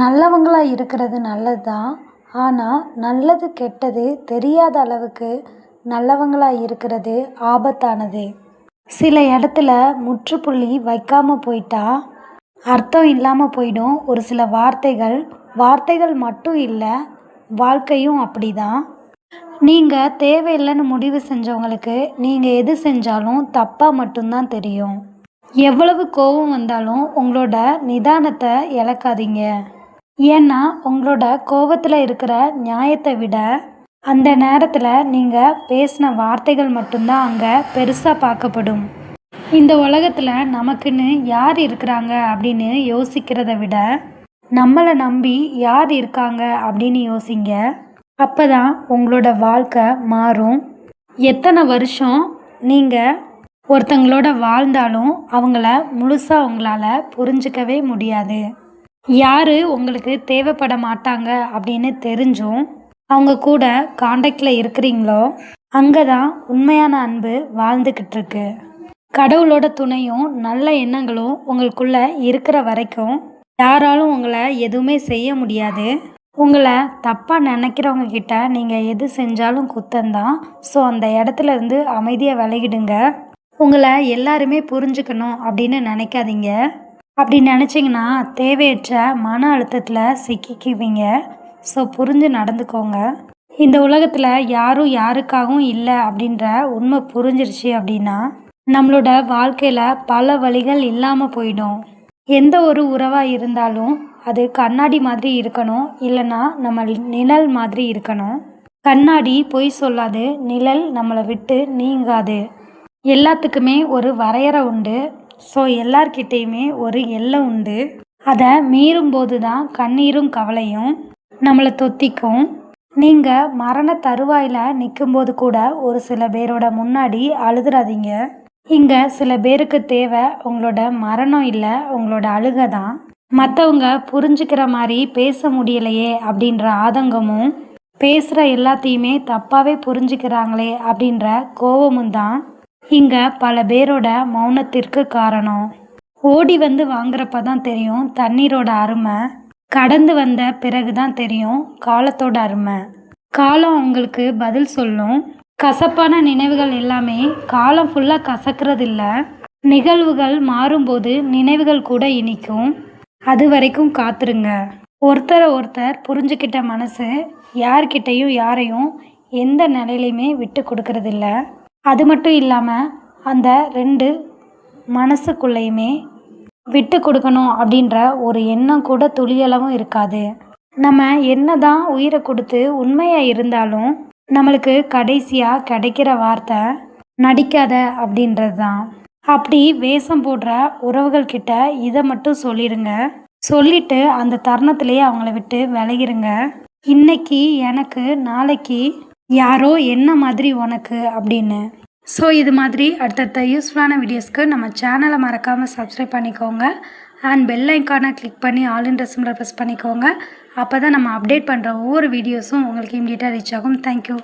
நல்லவங்களா இருக்கிறது நல்லது தான். ஆனால் நல்லது கெட்டது தெரியாத அளவுக்கு நல்லவங்களா இருக்கிறது ஆபத்தானது. சில இடத்துல முற்றுப்புள்ளி வைக்காமல் போயிட்டா அர்த்தம் இல்லாமல் போயிடும். ஒரு சில வார்த்தைகள் மட்டும் இல்லை, வாழ்க்கையும் அப்படி தான். நீங்கள் தேவையில்லைன்னு முடிவு செஞ்சவங்களுக்கு நீங்கள் எது செஞ்சாலும் தப்பாக மட்டும்தான் தெரியும். எவ்வளவு கோபம் வந்தாலும் உங்களோட நிதானத்தை இழக்காதீங்க. ஏன்னா உங்களோட கோபத்தில் இருக்கிற நியாயத்தை விட அந்த நேரத்தில் நீங்கள் பேசின வார்த்தைகள் மட்டும்தான் அங்கே பெருசாக பார்க்கப்படும். இந்த உலகத்தில் நமக்குன்னு யார் இருக்கிறாங்க அப்படின்னு யோசிக்கிறத விட நம்மளை நம்பி யார் இருக்காங்க அப்படின்னு யோசிங்க. அப்போ தான் உங்களோட வாழ்க்கை மாறும். எத்தனை வருஷம் நீங்கள் ஒருத்தங்களோட வாழ்ந்தாலும் அவங்கள முழுசாக உங்களால் புரிஞ்சிக்கவே முடியாது. யார் உங்களுக்கு தேவைப்பட மாட்டாங்க அப்படின்னு தெரிஞ்சும் அவங்க கூட காண்டாக்டில் இருக்கிறீங்களோ அங்கே தான் உண்மையான அன்பு வாழ்ந்துக்கிட்டு இருக்கு. கடவுளோட துணையும் நல்ல எண்ணங்களும் உங்களுக்குள்ளே இருக்கிற வரைக்கும் யாராலும் உங்களை எதுவுமே செய்ய முடியாது. உங்களை தப்பாக நினைக்கிறவங்க கிட்ட நீங்கள் எது செஞ்சாலும் குத்தந்தான். ஸோ அந்த இடத்துல இருந்து அமைதியாக விலகிடுங்க. உங்களை எல்லாருமே புரிஞ்சுக்கணும் அப்படின்னு நினைக்காதீங்க. அப்படி நினச்சிங்கன்னா தேவையற்ற மன அழுத்தத்தில் சிக்கிக்குவீங்க. ஸோ புரிஞ்சு நடந்துக்கோங்க. இந்த உலகத்தில் யாரும் யாருக்காகவும் இல்லை அப்படின்ற உண்மை புரிஞ்சிருச்சு அப்படின்னா நம்மளோட வாழ்க்கையில் பல வழிகள் இல்லாமல் போயிடும். எந்த ஒரு உறவாக இருந்தாலும் அது கண்ணாடி மாதிரி இருக்கணும், இல்லைன்னா நம்ம நிழல் மாதிரி இருக்கணும். கண்ணாடி பொய் சொல்லாது, நிழல் நம்மளை விட்டு நீங்காது. எல்லாத்துக்குமே ஒரு வரையறை உண்டு. ஸோ எல்லார்கிட்டேயுமே ஒரு எல்லை உண்டு. அதை மீறும்போது தான் கண்ணீரும் கவலையும் நம்மளை தொத்திக்கும். நீங்கள் மரண தருவாயில் நிற்கும்போது கூட ஒரு சில பேரோட முன்னாடி அழுதுறாதீங்க. இங்கே சில பேருக்கு தேவை உங்களோட மரணம் இல்லை, உங்களோட அழுகை தான். மற்றவங்க புரிஞ்சுக்கிற மாதிரி பேச முடியலையே அப்படின்ற ஆதங்கமும், பேசுகிற எல்லாத்தையுமே தப்பாகவே புரிஞ்சுக்கிறாங்களே அப்படின்ற கோபமும் தான் இங்கே பல பேரோட மௌனத்திற்கு காரணம். ஓடி வந்து வாங்குறப்ப தான் தெரியும் தண்ணீரோட அருமை. கடந்து வந்த பிறகு தான் தெரியும் காலத்தோட அருமை. காலம் அவங்களுக்கு பதில் சொல்லும். கசப்பான நினைவுகள் எல்லாமே காலம் ஃபுல்லாக கசக்கிறது இல்லை. நிகழ்வுகள் மாறும்போது நினைவுகள் கூட இனிக்கும். அது வரைக்கும் காத்துருங்க. ஒருத்தர் புரிஞ்சுக்கிட்ட மனசு யார்கிட்டையும் யாரையும் எந்த நிலையிலையுமே விட்டு கொடுக்கறதில்ல. அது மட்டும் இல்லாமல் அந்த 2 மனசுக்குள்ளேயுமே விட்டு கொடுக்கணும் அப்படின்ற ஒரு எண்ணம் கூட துளியளவும் இருக்காது. நம்ம என்ன தான் உயிரை கொடுத்து உண்மையாக இருந்தாலும் நம்மளுக்கு கடைசியாக கிடைக்கிற வார்த்தை நடிக்காத அப்படின்றது தான். அப்படி வேஷம் போடுற உறவுகள்கிட்ட இதை மட்டும் சொல்லிடுங்க. சொல்லிட்டு அந்த தருணத்திலேயே அவங்கள விட்டு விலகிருங்க. இன்னைக்கு எனக்கு, நாளைக்கு யாரோ என்ன மாதிரி உனக்கு அப்படின்னு. ஸோ இது மாதிரி அடுத்தடுத்த யூஸ்ஃபுல்லான வீடியோஸ்க்கு நம்ம சேனலை மறக்காமல் சப்ஸ்கிரைப் பண்ணிக்கோங்க. அண்ட் பெல் ஐக்கானை கிளிக் பண்ணி ஆல் இன் சிம்பலை ப்ரெஸ் பண்ணிக்கோங்க. அப்போ தான் நம்ம அப்டேட் பண்ணுற ஒவ்வொரு வீடியோஸும் உங்களுக்கு இமீடியட்டாக ரீச் ஆகும். தேங்க்யூ.